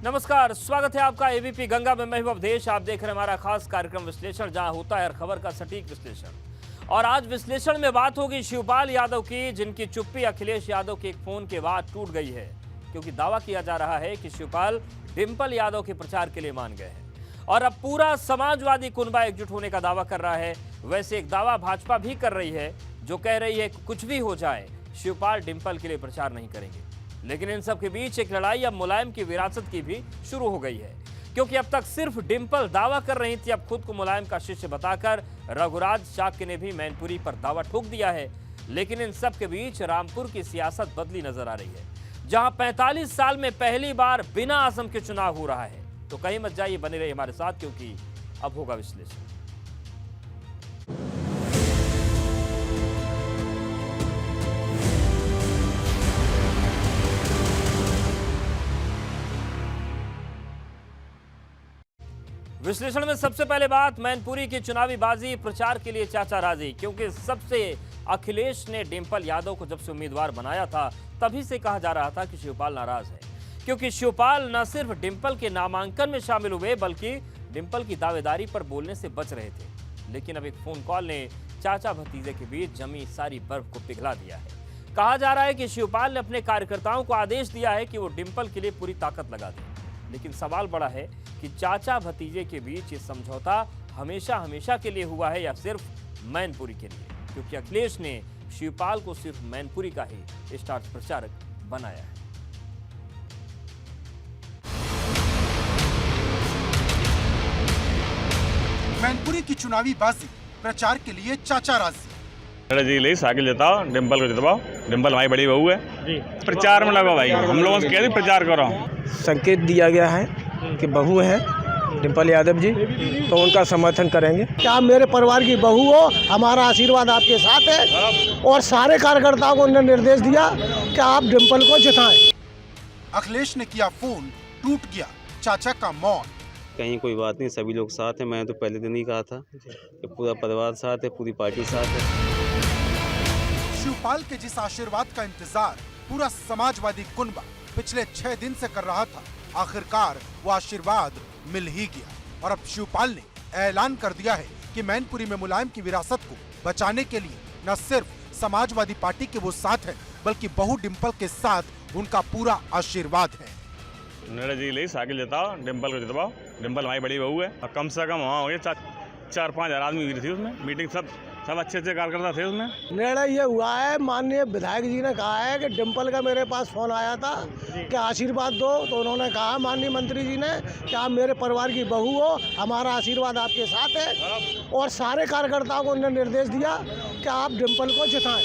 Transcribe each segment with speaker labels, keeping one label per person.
Speaker 1: नमस्कार, स्वागत है आपका एबीपी गंगा में। मैं हूं अवधेश। आप देख रहे हैं हमारा खास कार्यक्रम विश्लेषण, जहां होता है हर खबर का सटीक विश्लेषण। और आज विश्लेषण में बात होगी शिवपाल यादव की, जिनकी चुप्पी अखिलेश यादव के एक फोन के बाद टूट गई है, क्योंकि दावा किया जा रहा है कि शिवपाल डिंपल यादव के प्रचार के लिए मान गए हैं और अब पूरा समाजवादी कुनबा एकजुट होने का दावा कर रहा है। वैसे एक दावा भाजपा भी कर रही है, जो कह रही है कुछ भी हो जाए शिवपाल डिंपल के लिए प्रचार नहीं करेंगे। लेकिन इन सब के बीच एक लड़ाई अब मुलायम की विरासत की भी शुरू हो गई है, क्योंकि अब तक सिर्फ डिंपल दावा कर रही थी, अब खुद को मुलायम का शिष्य बताकर रघुराज शाक्य ने भी मैनपुरी पर दावा ठोक दिया है। लेकिन इन सब के बीच रामपुर की सियासत बदली नजर आ रही है, जहां 45 साल में पहली बार बिना आजम के चुनाव हो रहा है। तो कहीं मत जाइए, बने रहिए हमारे साथ, क्योंकि अब होगा विश्लेषण। विश्लेषण में सबसे पहले बात मैनपुरी की चुनावी बाजी, प्रचार के लिए चाचा राजी, क्योंकि सबसे अखिलेश ने डिंपल यादव को जब से उम्मीदवार बनाया था, तभी से कहा जा रहा था कि शिवपाल नाराज है, क्योंकि शिवपाल न सिर्फ डिंपल के नामांकन में शामिल हुए, बल्कि डिंपल की दावेदारी पर बोलने से बच रहे थे। लेकिन अब एक फोन कॉल ने चाचा भतीजे के बीच जमी सारी बर्फ को पिघला दिया है। कहा जा रहा है कि शिवपाल ने अपने कार्यकर्ताओं को आदेश दिया है कि वो डिंपल के लिए पूरी ताकत लगा दें। लेकिन सवाल बड़ा है कि चाचा भतीजे के बीच ये समझौता हमेशा हमेशा के लिए हुआ है या सिर्फ मैनपुरी के लिए, क्योंकि अखिलेश ने शिवपाल को सिर्फ मैनपुरी का ही स्टार प्रचारक बनाया है।
Speaker 2: मैनपुरी की चुनावी बाजी, प्रचार के लिए चाचा राजी।
Speaker 3: जी साइकिल जिताओ, डिंपल को जितवाओ, डिंपल हमारी बड़ी बहू है जी। प्रचार में लगो भाई, हम लोगों से कह दी प्रचार करो।
Speaker 4: संकेत दिया गया है कि बहू है डिंपल यादव जी, तो उनका समर्थन करेंगे।
Speaker 5: क्या मेरे परिवार की बहू हो, हमारा आशीर्वाद आपके साथ है और सारे कार्यकर्ताओं को उन्होंने निर्देश दिया कि आप डिंपल को जिताएं।
Speaker 2: अखिलेश ने किया फोन, टूट गया चाचा का मौन।
Speaker 6: कहीं कोई बात नहीं, सभी लोग साथ हैं। मैंने तो पहले दिन ही कहा था कि पूरा परिवार साथ है, पूरी पार्टी साथ है।
Speaker 2: शिवपाल के जिस आशीर्वाद का इंतजार पूरा समाजवादी कुनबा पिछले 6 दिन से कर रहा था, आखिरकार वो आशीर्वाद मिल ही गया। और अब शिवपाल ने ऐलान कर दिया है कि मैनपुरी में मुलायम की विरासत को बचाने के लिए न सिर्फ समाजवादी पार्टी के वो साथ है, बल्कि बहू डिंपल के साथ उनका पूरा आशीर्वाद है।
Speaker 3: जी ले साइकिल जिताओ, डिंपल को जितवाओ, डिंपल हमारी बड़ी बहू है। और कम से कम वहाँ हो गए 4-5 हजार आदमी हुई थी उसमें मीटिंग, सब अच्छे कार्यकर्ता थे उसमें।
Speaker 5: निर्णय ये हुआ है, माननीय विधायक जी ने कहा है कि डिंपल का मेरे पास फोन आया था कि आशीर्वाद दो, तो उन्होंने कहा माननीय मंत्री जी ने कि आप मेरे परिवार की बहू हो, हमारा आशीर्वाद आपके साथ है और सारे कार्यकर्ताओं को उन्होंने निर्देश दिया कि आप डिंपल को जिताएं।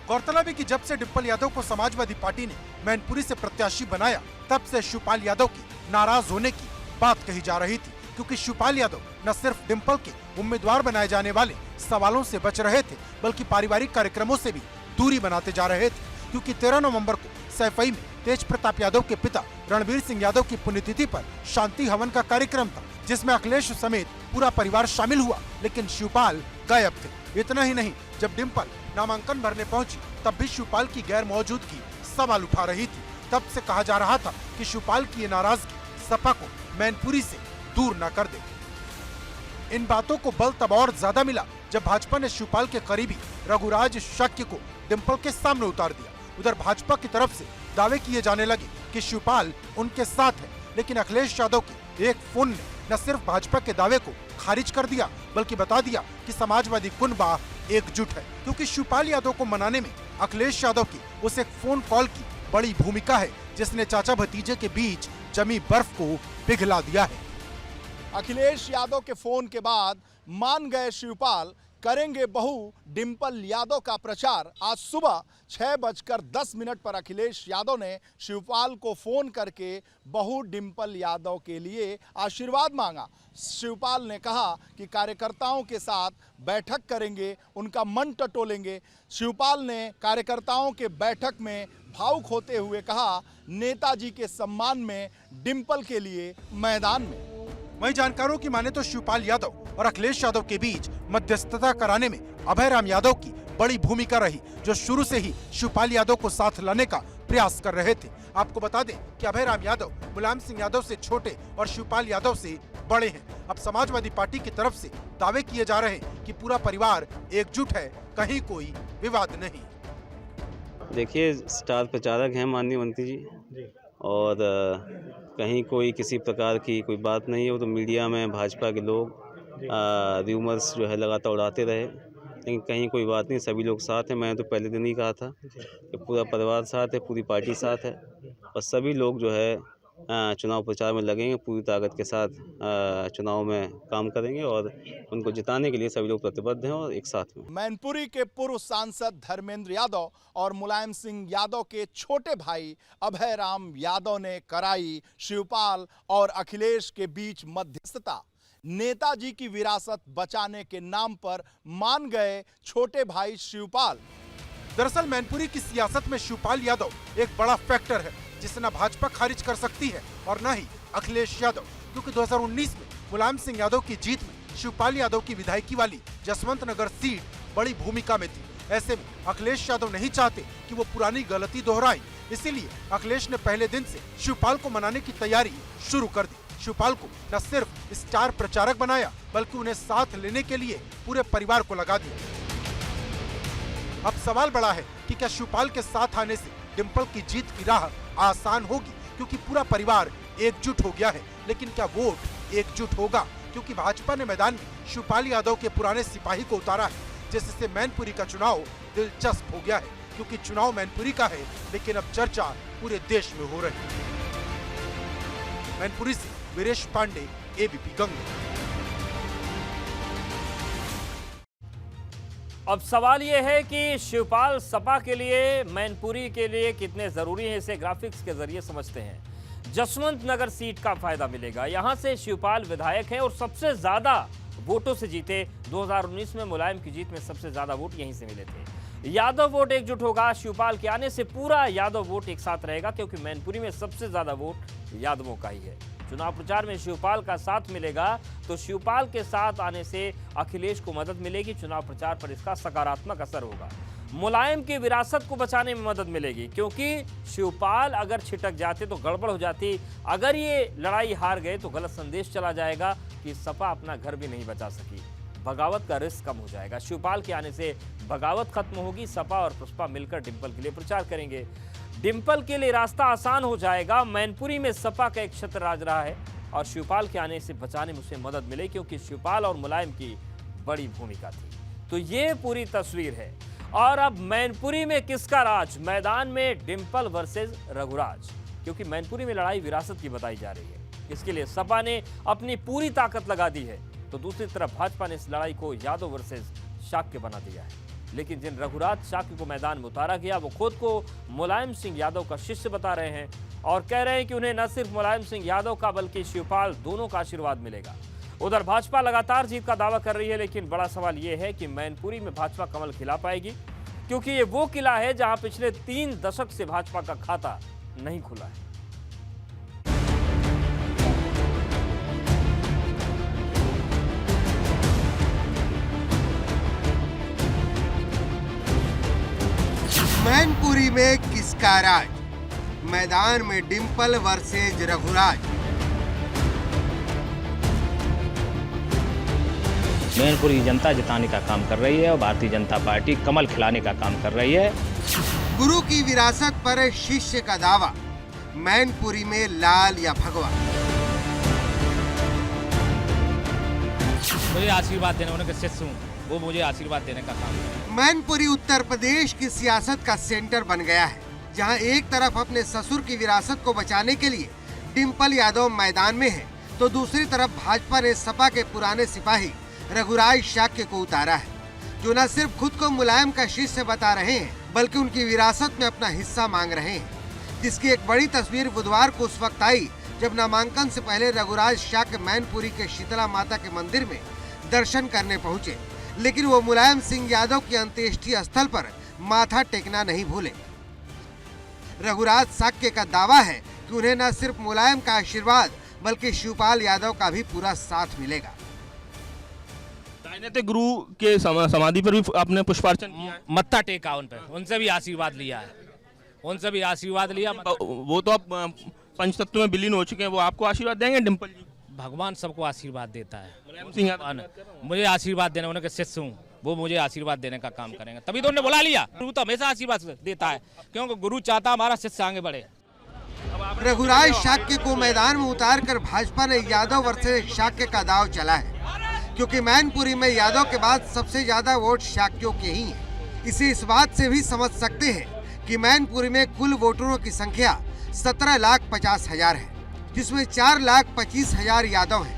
Speaker 2: गौरतलब है कि जब से डिंपल यादव को समाजवादी पार्टी ने मैनपुरी से प्रत्याशी बनाया, तब से शिवपाल यादव की नाराज होने की बात कही जा रही थी, क्योंकि शिवपाल यादव न सिर्फ डिंपल के उम्मीदवार बनाए जाने वाले सवालों से बच रहे थे, बल्कि पारिवारिक कार्यक्रमों से भी दूरी बनाते जा रहे थे। क्योंकि 13 नवंबर को सैफई में तेज प्रताप यादव के पिता रणबीर सिंह यादव की पुण्यतिथि पर शांति हवन का कार्यक्रम था, जिसमें अखिलेश समेत पूरा परिवार शामिल हुआ, लेकिन शिवपाल गायब थे। इतना ही नहीं, जब डिंपल नामांकन भरने पहुंची, तब भी शिवपाल की गैर मौजूदगी सवाल उठा रही थी। तब से कहा जा रहा था कि शिवपाल की ये नाराजगी सपा को मैनपुरी से दूर न कर दे। इन बातों को बल तब और ज्यादा मिला जब भाजपा ने शिवपाल के करीबी रघुराज शाक्य को डिंपल के सामने उतार दिया। उधर भाजपा की तरफ से दावे किए जाने लगे कि शिवपाल उनके साथ है, लेकिन अखिलेश यादव के एक फोन ने न सिर्फ भाजपा के दावे को खारिज कर दिया, बल्कि बता दिया कि समाजवादी कुनबा एकजुट है। क्योंकि शिवपाल यादव को मनाने में अखिलेश यादव की उस एक फोन कॉल की बड़ी भूमिका है, जिसने चाचा भतीजे के बीच जमी बर्फ को पिघला दिया है।
Speaker 7: अखिलेश यादव के फोन के बाद मान गए शिवपाल, करेंगे बहू डिंपल यादव का प्रचार। आज सुबह 6:10 पर अखिलेश यादव ने शिवपाल को फोन करके बहू डिंपल यादव के लिए आशीर्वाद मांगा। शिवपाल ने कहा कि कार्यकर्ताओं के साथ बैठक करेंगे, उनका मन टटोलेंगे। शिवपाल ने कार्यकर्ताओं के बैठक में भावुक होते हुए कहा, नेताजी के सम्मान में डिंपल के लिए मैदान में।
Speaker 2: वहीं जानकारों की माने तो शिवपाल यादव और अखिलेश यादव के बीच मध्यस्थता कराने में अभय राम यादव की बड़ी भूमिका रही, जो शुरू से ही शिवपाल यादव को साथ लाने का प्रयास कर रहे थे। आपको बता दें कि अभय राम यादव मुलायम सिंह यादव से छोटे और शिवपाल यादव से बड़े हैं। अब समाजवादी पार्टी की तरफ से दावे किए जा रहे हैं कि पूरा परिवार एकजुट है, कहीं कोई विवाद नहीं।
Speaker 6: देखिए, स्टार प्रचारक हैं माननीय मंत्री जी, और कहीं कोई किसी प्रकार की कोई बात नहीं है। वो तो मीडिया में भाजपा के लोग र्यूमर्स जो है लगातार उड़ाते रहे, लेकिन कहीं कोई बात नहीं, सभी लोग साथ हैं। मैंने तो पहले दिन ही कहा था कि पूरा परिवार साथ है, पूरी पार्टी साथ है, और सभी लोग जो है चुनाव प्रचार में लगेंगे, पूरी ताकत के साथ चुनाव में काम करेंगे और उनको जिताने के लिए सभी लोग प्रतिबद्ध हैं और एक साथ में।
Speaker 7: मैनपुरी के पूर्व सांसद धर्मेंद्र यादव और मुलायम सिंह यादव के छोटे भाई अभय राम यादव ने कराई शिवपाल और अखिलेश के बीच मध्यस्थता। नेताजी की विरासत बचाने के नाम पर मान गए छोटे भाई शिवपाल।
Speaker 2: दरअसल मैनपुरी की सियासत में शिवपाल यादव एक बड़ा फैक्टर है जिसे न भाजपा खारिज कर सकती है और न ही अखिलेश यादव, क्योंकि 2019 में मुलायम सिंह यादव की जीत में शिवपाल यादव की विधायकी वाली जसवंत नगर सीट बड़ी भूमिका में थी। ऐसे में अखिलेश यादव नहीं चाहते कि वो पुरानी गलती दोहराए, इसीलिए अखिलेश ने पहले दिन से शिवपाल को मनाने की तैयारी शुरू कर दी। शिवपाल को न सिर्फ स्टार प्रचारक बनाया, बल्कि उन्हें साथ लेने के लिए पूरे परिवार को लगा दिया। अब सवाल बड़ा है कि क्या शिवपाल के साथ आने से डिंपल की जीत की राह आसान होगी, क्योंकि पूरा परिवार एकजुट हो गया है। लेकिन क्या वोट एकजुट होगा, क्योंकि भाजपा ने मैदान में शिवपाल यादव के पुराने सिपाही को उतारा है, जिससे मैनपुरी का चुनाव दिलचस्प हो गया है। क्योंकि चुनाव मैनपुरी का है, लेकिन अब चर्चा पूरे देश में हो रही है। मैनपुरी से वीरेश पांडे, एबीपी गंगा।
Speaker 1: अब सवाल यह है कि शिवपाल सपा के लिए, मैनपुरी के लिए कितने जरूरी हैं, इसे ग्राफिक्स के जरिए समझते हैं। जसवंत नगर सीट का फायदा मिलेगा। यहां से शिवपाल विधायक हैं और सबसे ज्यादा वोटों से जीते। 2019 में मुलायम की जीत में सबसे ज्यादा वोट यहीं से मिले थे। यादव वोट एकजुट होगा। शिवपाल के आने से पूरा यादव वोट एक साथ रहेगा, क्योंकि मैनपुरी में सबसे ज्यादा वोट यादवों का ही है। चुनाव प्रचार में शिवपाल का साथ मिलेगा, तो शिवपाल के साथ आने से अखिलेश को मदद मिलेगी। चुनाव प्रचार पर इसका सकारात्मक असर होगा। मुलायम की विरासत को बचाने में मदद मिलेगी, क्योंकि शिवपाल अगर छिटक जाते तो गड़बड़ हो जाती। अगर ये लड़ाई हार गए तो गलत संदेश चला जाएगा कि सपा अपना घर भी नहीं बचा सकी। बगावत का रिस्क कम हो जाएगा। शिवपाल के आने से बगावत खत्म होगी। सपा और प्रसपा मिलकर डिंपल के लिए प्रचार करेंगे। डिंपल के लिए रास्ता आसान हो जाएगा। मैनपुरी में सपा का एक छत्र राज रहा है और शिवपाल के आने से बचाने में उसे मदद मिले, क्योंकि शिवपाल और मुलायम की बड़ी भूमिका थी। तो ये पूरी तस्वीर है। और अब मैनपुरी में किसका राज? मैदान में डिंपल वर्सेस रघुराज, क्योंकि मैनपुरी में लड़ाई विरासत की बताई जा रही है। इसके लिए सपा ने अपनी पूरी ताकत लगा दी है, तो दूसरी तरफ भाजपा ने इस लड़ाई को यादव वर्सेस शाक्य बना दिया है। लेकिन जिन रघुराज शाक्य को मैदान में उतारा गया, वो खुद को मुलायम सिंह यादव का शिष्य बता रहे हैं और कह रहे हैं कि उन्हें न सिर्फ मुलायम सिंह यादव का बल्कि शिवपाल दोनों का आशीर्वाद मिलेगा। उधर भाजपा लगातार जीत का दावा कर रही है, लेकिन बड़ा सवाल यह है कि मैनपुरी में भाजपा कमल खिला पाएगी, क्योंकि ये वो किला है जहां पिछले 3 दशक से भाजपा का खाता नहीं खुला है।
Speaker 8: मैनपुरी में किसका राज? मैदान में डिंपल वर्सेज रघुराज।
Speaker 9: मैनपुरी की जनता जिताने का काम कर रही है और भारतीय जनता पार्टी कमल खिलाने का काम कर रही है।
Speaker 8: गुरु की विरासत पर शिष्य का दावा। मैनपुरी में लाल या भगवा?
Speaker 9: मुझे आशीर्वाद देने, उनके शिष्य हूँ, वो मुझे आशीर्वाद देने का काम है।
Speaker 8: मैनपुरी उत्तर प्रदेश की सियासत का सेंटर बन गया है, जहां एक तरफ अपने ससुर की विरासत को बचाने के लिए डिंपल यादव मैदान में है, तो दूसरी तरफ भाजपा ने सपा के पुराने सिपाही रघुराज शाक्य को उतारा है, जो न सिर्फ खुद को मुलायम का शिष्य बता रहे हैं, बल्कि उनकी विरासत में अपना हिस्सा मांग रहे हैं। जिसकी एक बड़ी तस्वीर बुधवार को उस वक्त आई जब नामांकन से पहले रघुराज शाक्य मैनपुरी के शीतला माता के मंदिर में दर्शन करने पहुंचे, लेकिन वो मुलायम सिंह यादव की अंत्येष्टि स्थल पर माथा टेकना नहीं भूले। रघुराज शाक्य का दावा है कि उन्हें न सिर्फ मुलायम का आशीर्वाद बल्कि शिवपाल यादव का भी पूरा साथ मिलेगा।
Speaker 10: राजनीतिक गुरु के समाधि पर भी आपने पुष्पार्चन किया है?
Speaker 9: मत्था टेका उन पर, उनसे भी आशीर्वाद लिया है। उनसे भी आशीर्वाद लिया।
Speaker 10: वो तो अब पंचतत्व में विलीन हो चुके हैं, वो आपको आशीर्वाद देंगे डिम्पल जी?
Speaker 9: भगवान सबको आशीर्वाद देता है।
Speaker 10: मुलायम सिंह यादव
Speaker 9: मुझे आशीर्वाद देने, उनके शिष्य हूँ, वो मुझे आशीर्वाद देने का काम करेंगे, तभी तो उन्होंने बुला लिया। गुरु तो हमेशा आशीर्वाद देता है, क्योंकि गुरु चाहता हमारा शिष्य आगे बढ़े।
Speaker 8: रघुराज शाक्य को मैदान में उतारकर भाजपा ने यादव वर्सेस शाक्य का दांव चला है, क्योंकि मैनपुरी में यादव के बाद सबसे ज्यादा वोट शाक्यों के ही हैं। इसे इस बात से भी समझ सकते हैं कि मैनपुरी में कुल वोटरों की संख्या 17,50,000 है, जिसमें 4,25,000 यादव हैं,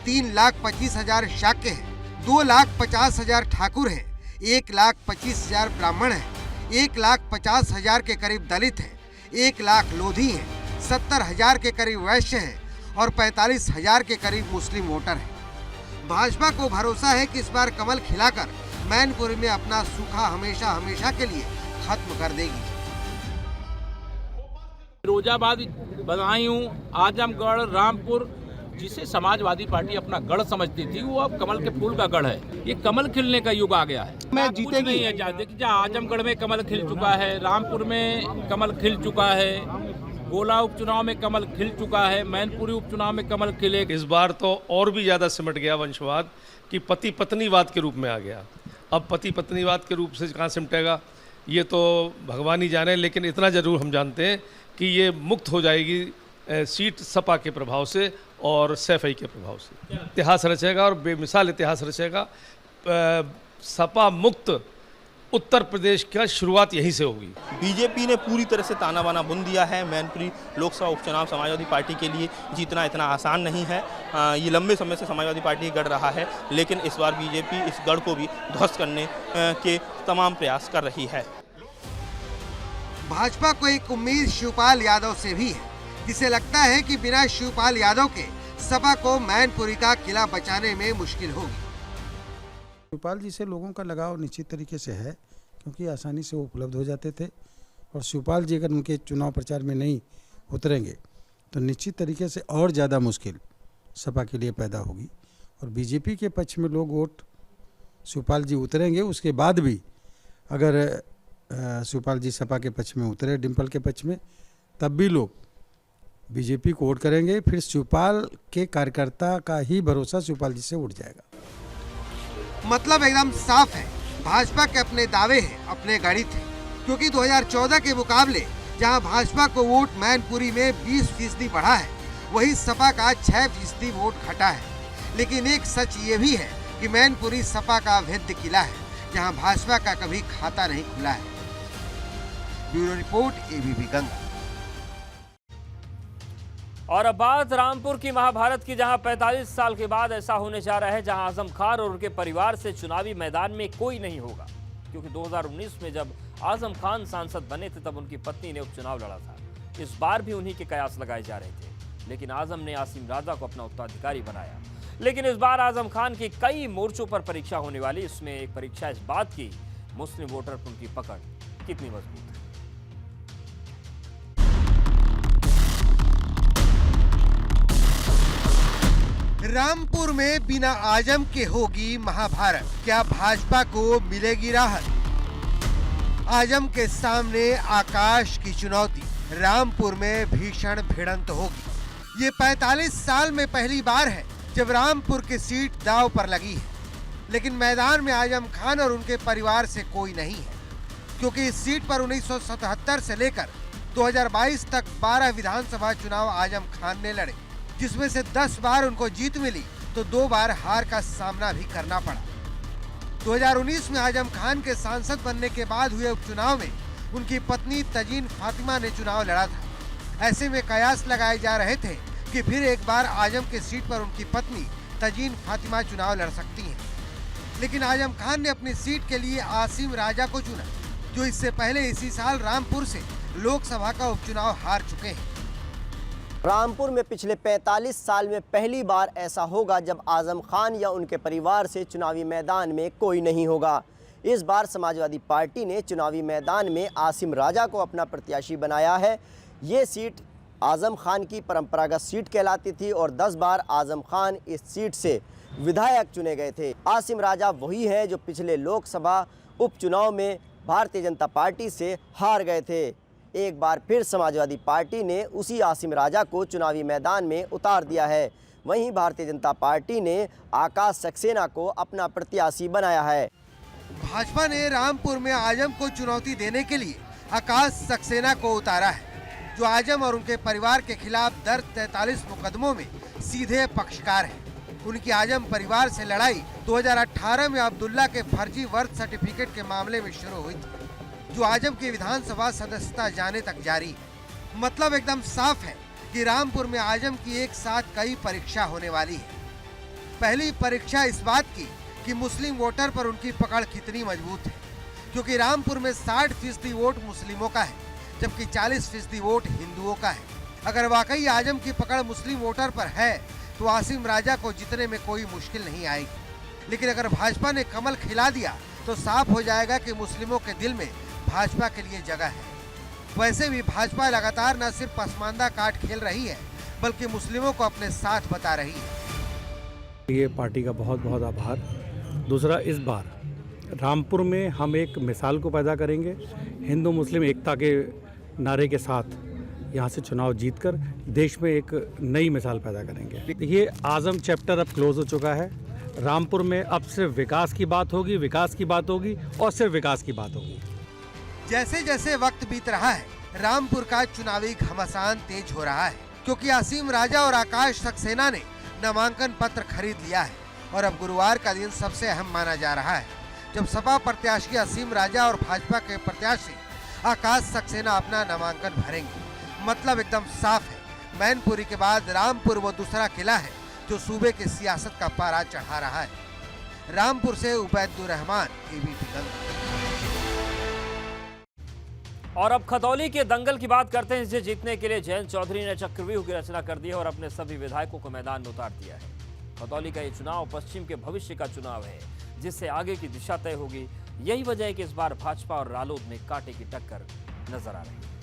Speaker 8: 3,25,000 शाक्य हैं, 2,50,000 ठाकुर हैं, 1,25,000 ब्राह्मण हैं, 1,50,000 के करीब दलित हैं, 1,00,000 लोधी हैं, 70,000 के करीब वैश्य हैं और 45,000 के करीब मुस्लिम वोटर हैं। भाजपा को भरोसा है कि इस बार कमल खिलाकर मैनपुरी में अपना सूखा हमेशा हमेशा के लिए खत्म कर देगी।
Speaker 11: फिरोजाबाद, बदायूं, आजमगढ़, रामपुर, जिसे समाजवादी पार्टी अपना गढ़ समझती थी, वो अब कमल के फूल का गढ़ है। ये कमल खिलने का युग आ गया है। मैं जीतेगी नहीं है। देखिए, आजमगढ़ में कमल खिल चुका है, रामपुर में कमल खिल चुका है, गोला उपचुनाव में कमल खिल चुका है, मैनपुरी उपचुनाव में कमल खिले।
Speaker 12: इस बार तो और भी ज़्यादा सिमट गया वंशवाद कि पति पत्नीवाद के रूप में आ गया। अब पति पत्नीवाद के रूप से कहाँ सिमटेगा ये तो भगवान ही जाने, लेकिन इतना ज़रूर हम जानते हैं कि ये मुक्त हो जाएगी सीट सपा के प्रभाव से और सैफई के प्रभाव से। इतिहास रचेगा और बेमिसाल इतिहास रचेगा। सपा मुक्त उत्तर प्रदेश का शुरुआत यहीं से होगी।
Speaker 10: बीजेपी ने पूरी तरह से ताना बाना बुन दिया है। मैनपुरी लोकसभा उपचुनाव समाजवादी पार्टी के लिए जीतना इतना आसान नहीं है। ये लंबे समय से समाजवादी पार्टी गढ़ रहा है, लेकिन इस बार बीजेपी इस गढ़ को भी ध्वस्त करने के तमाम प्रयास कर रही है।
Speaker 8: भाजपा को एक उम्मीद शिवपाल यादव से भी है, जिसे लगता है कि बिना शिवपाल यादव के सपा को मैनपुरी का किला बचाने में मुश्किल होगी।
Speaker 13: शिवपाल जी से लोगों का लगाव निश्चित तरीके से है, क्योंकि आसानी से वो उपलब्ध हो जाते थे, और शिवपाल जी अगर उनके चुनाव प्रचार में नहीं उतरेंगे तो निश्चित तरीके से और ज़्यादा मुश्किल सपा के लिए पैदा होगी। और बीजेपी के पक्ष में लोग वोट शिवपाल जी उतरेंगे, उसके बाद भी अगर शिवपाल जी सपा के पक्ष में उतरे, डिम्पल के पक्ष में, तब भी लोग बीजेपी को वोट करेंगे। फिर शिवपाल के कार्यकर्ता का ही भरोसा शिवपाल जी से उठ जाएगा।
Speaker 8: मतलब एकदम साफ है, भाजपा के अपने दावे हैं, अपने गणित हैं, क्योंकि 2014 के मुकाबले जहां भाजपा को वोट मैनपुरी में 20% बढ़ा है, वहीं सपा का 6% वोट घटा है। लेकिन एक सच ये भी है कि मैनपुरी सपा का अभेद्य किला है, जहां भाजपा का कभी खाता नहीं खुला है। Bureau report, ABP Ganga.
Speaker 1: और अब बात रामपुर की महाभारत की, जहां 45 साल के बाद ऐसा होने जा रहा है जहां आजम खान और उनके परिवार से चुनावी मैदान में कोई नहीं होगा। क्योंकि 2019 में जब आजम खान सांसद बने थे, तब उनकी पत्नी ने उपचुनाव लड़ा था। इस बार भी उन्हीं के कयास लगाए जा रहे थे, लेकिन आजम ने आसिम राजा को अपना उत्तराधिकारी बनाया। लेकिन इस बार आजम खान की कई मोर्चों पर परीक्षा होने वाली। इसमें एक परीक्षा इस बात की, मुस्लिम वोटर पर उनकी पकड़ कितनी मजबूत है।
Speaker 8: रामपुर में बिना आजम के होगी महाभारत, क्या भाजपा को मिलेगी राहत? आजम के सामने आकाश की चुनौती, रामपुर में भीषण भिड़ंत होगी। ये 45 साल में पहली बार है जब रामपुर की सीट दांव पर लगी है, लेकिन मैदान में आजम खान और उनके परिवार से कोई नहीं है, क्योंकि इस सीट पर 1977 से लेकर 2022 तक 12 विधानसभा चुनाव आजम खान ने लड़े, जिसमें से 10 बार उनको जीत मिली तो 2 बार हार का सामना भी करना पड़ा। 2019 में आजम खान के सांसद बनने के बाद हुए उपचुनाव में उनकी पत्नी तजीन फातिमा ने चुनाव लड़ा था। ऐसे में कयास लगाए जा रहे थे कि फिर एक बार आजम के सीट पर उनकी पत्नी तजीन फातिमा चुनाव लड़ सकती हैं। लेकिन आजम खान ने अपनी सीट के लिए आसिम राजा को चुना, जो इससे पहले इसी साल रामपुर से लोकसभा का उपचुनाव हार चुके हैं।
Speaker 14: रामपुर में पिछले 45 साल में पहली बार ऐसा होगा जब आजम खान या उनके परिवार से चुनावी मैदान में कोई नहीं होगा। इस बार समाजवादी पार्टी ने चुनावी मैदान में आसिम राजा को अपना प्रत्याशी बनाया है। ये सीट आजम खान की परंपरागत सीट कहलाती थी और 10 बार आजम खान इस सीट से विधायक चुने गए थे। आसिम राजा वही हैं जो पिछले लोकसभा उपचुनाव में भारतीय जनता पार्टी से हार गए थे। एक बार फिर समाजवादी पार्टी ने उसी आसिम राजा को चुनावी मैदान में उतार दिया है। वहीं भारतीय जनता पार्टी ने आकाश सक्सेना को अपना प्रत्याशी बनाया है।
Speaker 8: भाजपा ने रामपुर में आजम को चुनौती देने के लिए आकाश सक्सेना को उतारा है, जो आजम और उनके परिवार के खिलाफ दर्ज 43 मुकदमों में सीधे पक्षकार हैं। उनकी आजम परिवार से लड़ाई 2018 में अब्दुल्ला के फर्जी बर्थ सर्टिफिकेट के मामले में शुरू हुई थी, जो आजम की विधानसभा सदस्यता जाने तक जारी है। मतलब एकदम साफ है कि रामपुर में आजम की एक साथ कई परीक्षा होने वाली है। पहली परीक्षा इस बात की कि मुस्लिम वोटर पर उनकी पकड़ कितनी मजबूत है, क्योंकि रामपुर में 60% वोट मुस्लिमों का है, जबकि 40% वोट हिंदुओं का है। अगर वाकई आजम की पकड़ मुस्लिम वोटर पर है तो आसिम राजा को जीतने में कोई मुश्किल नहीं आएगी। लेकिन अगर भाजपा ने कमल खिला दिया तो साफ हो जाएगा कि मुस्लिमों के दिल में भाजपा के लिए जगह है। वैसे भी भाजपा लगातार न सिर्फ पसमानदा काट खेल रही है, बल्कि मुस्लिमों को अपने साथ बता रही है।
Speaker 15: ये पार्टी का बहुत बहुत आभार। दूसरा, इस बार रामपुर में हम एक मिसाल को पैदा करेंगे। हिंदू मुस्लिम एकता के नारे के साथ यहाँ से चुनाव जीतकर देश में एक नई मिसाल पैदा करेंगे। ये आजम चैप्टर अब क्लोज हो चुका है। रामपुर में अब सिर्फ विकास की बात होगी, विकास की बात होगी और सिर्फ विकास की बात होगी।
Speaker 8: जैसे जैसे वक्त बीत रहा है, रामपुर का चुनावी घमासान तेज हो रहा है, क्योंकि आसिम राजा और आकाश सक्सेना ने नामांकन पत्र खरीद लिया है और अब गुरुवार का दिन सबसे अहम माना जा रहा है, जब सपा प्रत्याशी आसिम राजा और भाजपा के प्रत्याशी आकाश सक्सेना अपना नामांकन भरेंगे। मतलब एकदम साफ है, मैनपुरी के बाद रामपुर वो दूसरा किला है जो सूबे की सियासत का पारा चढ़ा रहा है। रामपुर से उबैदुर रहमान, एबीपी गंगा।
Speaker 1: और अब खतौली के दंगल की बात करते हैं, जिसे जीतने के लिए जयंत चौधरी ने चक्रव्यूह की रचना कर दी है और अपने सभी विधायकों को मैदान में उतार दिया है। खतौली का ये चुनाव पश्चिम के भविष्य का चुनाव है, जिससे आगे की दिशा तय होगी। यही वजह है कि इस बार भाजपा और रालोद में कांटे की टक्कर नजर आ रही है।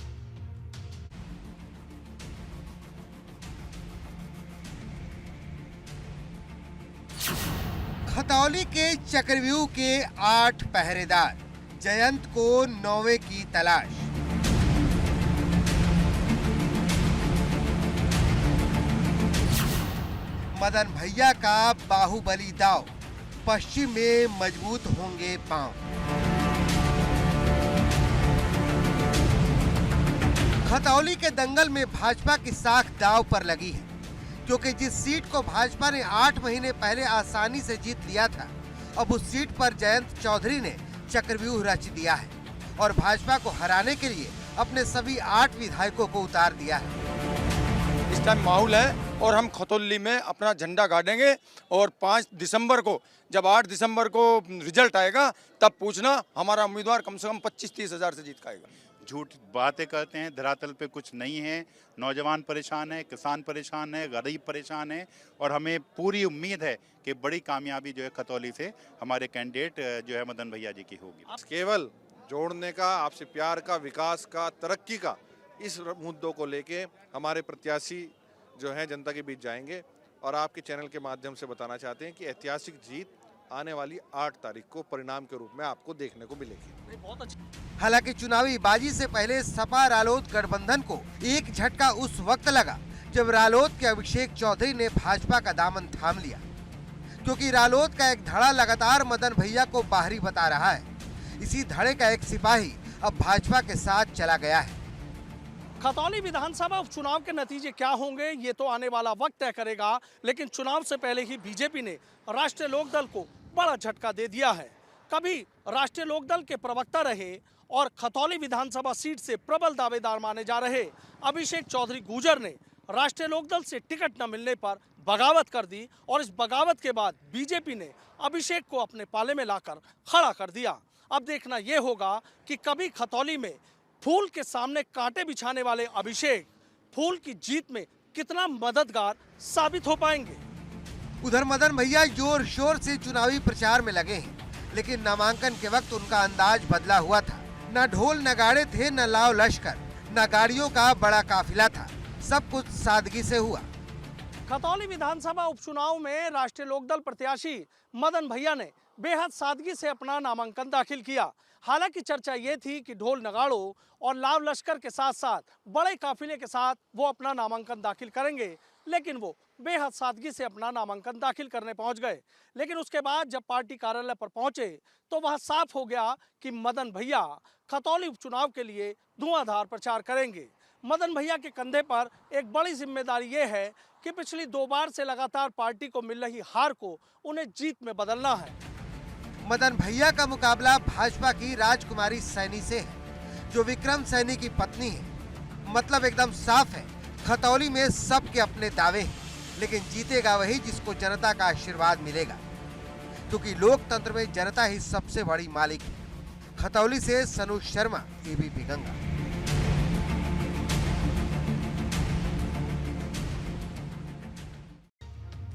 Speaker 8: खतौली के चक्रव्यूह के 8 पहरेदार, जयंत को 9वें की तलाश। मदन भैया का बाहुबली दाव, पश्चिम में मजबूत होंगे पांव। खतौली के दंगल में भाजपा की साख दाव पर लगी है, क्योंकि जिस सीट को भाजपा ने 8 महीने पहले आसानी से जीत लिया था, अब उस सीट पर जयंत चौधरी ने चक्रव्यूह रच दिया है और भाजपा को हराने के लिए अपने सभी 8 विधायकों को उतार दिया है।
Speaker 16: इस टाइम माहौल है और हम खतौली में अपना झंडा गाड़ेंगे और 5 दिसंबर को, जब 8 दिसंबर को रिजल्ट आएगा, तब पूछना हमारा उम्मीदवार कम से कम 25-30 हज़ार से जीत का आएगा।
Speaker 17: झूठ बातें करते हैं, धरातल पे कुछ नहीं है। नौजवान परेशान है, किसान परेशान है, गरीब परेशान है और हमें पूरी उम्मीद है कि बड़ी कामयाबी जो है खतौली से हमारे कैंडिडेट जो है मदन भैया जी की होगी।
Speaker 16: केवल जोड़ने का, आपसे प्यार का, विकास का, तरक्की का, इस मुद्दों को लेके हमारे प्रत्याशी जो हैं जनता के बीच जाएंगे और आपके चैनल के माध्यम से बताना चाहते हैं कि ऐतिहासिक जीत आने वाली 8 तारीख को परिणाम के रूप में आपको देखने को मिलेगी।
Speaker 8: बहुत अच्छा। हालांकि चुनावी बाजी से पहले सपा रालोद गठबंधन को एक झटका उस वक्त लगा जब रालोद के अभिषेक चौधरी ने भाजपा का दामन थाम लिया, क्योंकि रालोद का एक धड़ा लगातार मदन भैया को बाहरी बता रहा है। इसी धड़े का एक सिपाही अब भाजपा के साथ चला गया है।
Speaker 18: खतौली विधानसभा उपचुनाव के नतीजे क्या होंगे ये तो आने वाला वक्त तय करेगा, लेकिन चुनाव से पहले ही बीजेपी ने राष्ट्रीय लोकदल को बड़ा झटका दे दिया है। कभी राष्ट्रीय लोकदल के प्रवक्ता रहे और खतौली विधानसभा सीट से प्रबल दावेदार माने जा रहे अभिषेक चौधरी गुर्जर ने राष्ट्रीय लोकदल से टिकट न मिलने पर बगावत कर दी और इस बगावत के बाद बीजेपी ने अभिषेक को अपने पाले में लाकर खड़ा कर दिया। अब देखना यह होगा कि कभी खतौली में फूल के सामने कांटे बिछाने वाले अभिषेक फूल की जीत में कितना मददगार साबित हो पाएंगे।
Speaker 8: उधर मदन भैया जोर शोर से चुनावी प्रचार में लगे हैं, लेकिन नामांकन के वक्त उनका अंदाज बदला हुआ था। न ढोल नगाड़े थे, न लाव लश्कर, न गाड़ियों का बड़ा काफिला था। सब कुछ सादगी से हुआ।
Speaker 18: खतौली विधानसभा उपचुनाव में राष्ट्रीय लोकदल प्रत्याशी मदन भैया ने बेहद सादगी से अपना नामांकन दाखिल किया। हालांकि चर्चा ये थी कि ढोल नगाड़ों और लाव लश्कर के साथ साथ बड़े काफिले के साथ वो अपना नामांकन दाखिल करेंगे, लेकिन वो बेहद सादगी से अपना नामांकन दाखिल करने पहुंच गए। लेकिन उसके बाद जब पार्टी कार्यालय पर पहुंचे तो वह साफ हो गया कि मदन भैया खतौली उपचुनाव के लिए धुआंधार प्रचार करेंगे। मदन भैया के कंधे पर एक बड़ी जिम्मेदारी ये है कि पिछली 2 बार से लगातार पार्टी को मिल रही हार को उन्हें जीत में बदलना है।
Speaker 8: मदन भैया का मुकाबला भाजपा की राजकुमारी सैनी से है, जो विक्रम सैनी की पत्नी है। मतलब एकदम साफ है, खतौली में सबके अपने दावे हैं, लेकिन जीतेगा वही जिसको जनता का आशीर्वाद मिलेगा, क्योंकि लोकतंत्र में जनता ही सबसे बड़ी मालिक है। खतौली से सनु शर्मा, एबीपी गंगा।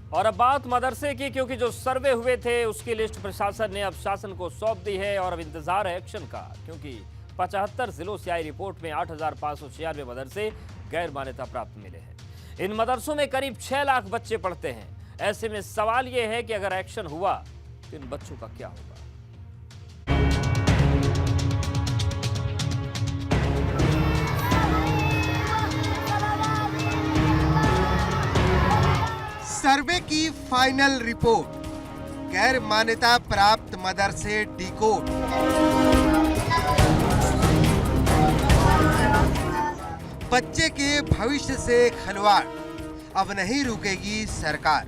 Speaker 1: और अब बात मदरसे की, क्योंकि जो सर्वे हुए थे उसकी लिस्ट प्रशासन ने अब शासन को सौंप दी है और अब इंतजार है एक्शन का, क्योंकि 75 जिलों से आई रिपोर्ट में 8,596 मदरसे गैर मान्यता प्राप्त मिले हैं। इन मदरसों में करीब 6 लाख बच्चे पढ़ते हैं। ऐसे में सवाल यह है कि अगर एक्शन हुआ तो इन बच्चों का क्या होगा।
Speaker 8: सर्वे की फाइनल रिपोर्ट, गैर मान्यता प्राप्त मदरसे डिकोड। बच्चे के भविष्य से खिलवाड़, अब नहीं रुकेगी सरकार।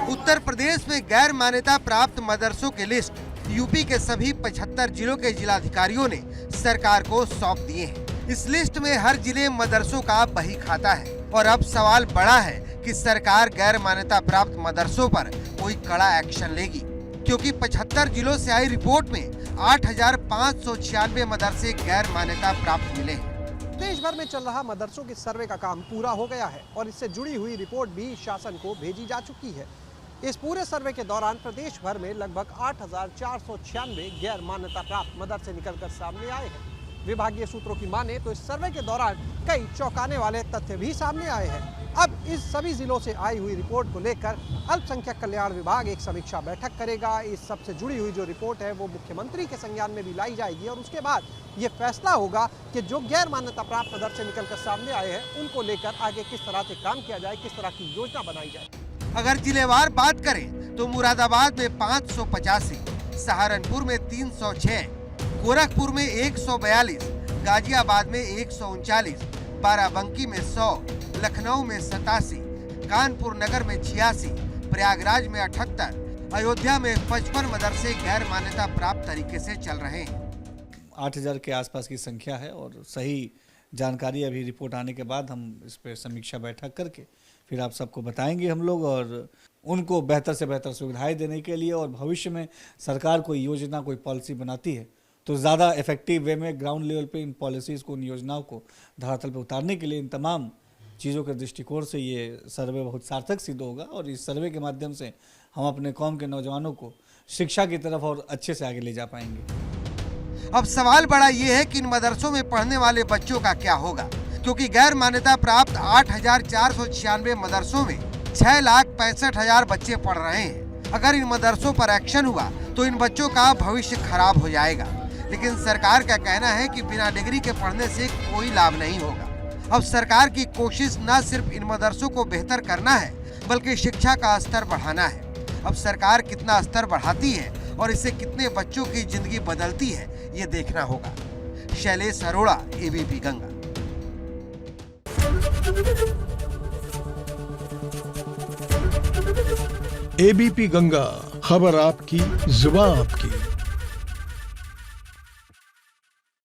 Speaker 8: उत्तर प्रदेश में गैर मान्यता प्राप्त मदरसों की लिस्ट यूपी के सभी 75 जिलों के जिलाधिकारियों ने सरकार को सौंप दिए हैं। इस लिस्ट में हर जिले मदरसों का बही खाता है और अब सवाल बड़ा है कि सरकार गैर मान्यता प्राप्त मदरसों पर कोई कड़ा एक्शन लेगी, क्योंकि 75 जिलों से आई रिपोर्ट में 8,596 मदरसे गैर मान्यता प्राप्त मिले हैं।
Speaker 19: देश भर में चल रहा मदरसों के सर्वे का काम पूरा हो गया है और इससे जुड़ी हुई रिपोर्ट भी शासन को भेजी जा चुकी है। इस पूरे सर्वे के दौरान प्रदेश भर में लगभग 8,496 गैर मान्यता प्राप्त मदरसे निकलकर सामने आए हैं। विभागीय सूत्रों की माने तो इस सर्वे के दौरान कई चौंकाने वाले तथ्य भी सामने आए हैं। अब इस सभी जिलों से आई हुई रिपोर्ट को लेकर अल्पसंख्यक कल्याण विभाग एक समीक्षा बैठक करेगा। इस सबसे जुड़ी हुई जो रिपोर्ट है वो मुख्यमंत्री के संज्ञान में भी लाई जाएगी और उसके बाद ये फैसला होगा कि जो गैर मान्यता प्राप्त मदरसे निकलकर सामने आए हैं उनको लेकर आगे किस तरह से काम किया जाए, किस तरह की योजना बनाई जाए।
Speaker 8: अगर जिलेवार बात करें तो मुरादाबाद में 585, सहारनपुर में 306, गोरखपुर में 142, गाजियाबाद में 139, बाराबंकी में 100, लखनऊ में 87, कानपुर नगर में 86, प्रयागराज में 78, अयोध्या में 55 मदरसे गैर मान्यता प्राप्त तरीके से चल रहे हैं।
Speaker 20: 8,000 के आसपास की संख्या है और सही जानकारी अभी रिपोर्ट आने के बाद हम इस पर समीक्षा बैठक करके फिर आप सबको बताएंगे हम लोग, और उनको बेहतर से बेहतर सुविधाएं देने के लिए और भविष्य में सरकार कोई योजना कोई पॉलिसी बनाती है तो ज़्यादा इफेक्टिव वे में ग्राउंड लेवल पे इन पॉलिसीज़ को, उन योजनाओं को धरातल पे उतारने के लिए इन तमाम चीज़ों के दृष्टिकोण से ये सर्वे बहुत सार्थक सिद्ध होगा। और इस सर्वे के माध्यम से हम अपने कौम के नौजवानों को शिक्षा की तरफ और अच्छे से आगे ले जा पाएंगे।
Speaker 8: अब सवाल बड़ा ये है कि इन मदरसों में पढ़ने वाले बच्चों का क्या होगा, क्योंकि गैर मान्यता प्राप्त 8,496 मदरसों में 6,65,000 बच्चे पढ़ रहे हैं। अगर इन मदरसों पर एक्शन हुआ तो इन बच्चों का भविष्य खराब हो जाएगा। लेकिन सरकार का कहना है कि बिना डिग्री के पढ़ने से कोई लाभ नहीं होगा। अब सरकार की कोशिश न सिर्फ इन मदरसों को बेहतर करना है बल्कि शिक्षा का स्तर बढ़ाना है। अब सरकार कितना स्तर बढ़ाती है और इससे कितने बच्चों की जिंदगी बदलती है ये देखना होगा। शैलेश अरोड़ा, एबीपी गंगा।
Speaker 21: एबीपी गंगा, खबर आपकी, जुबान आपकी।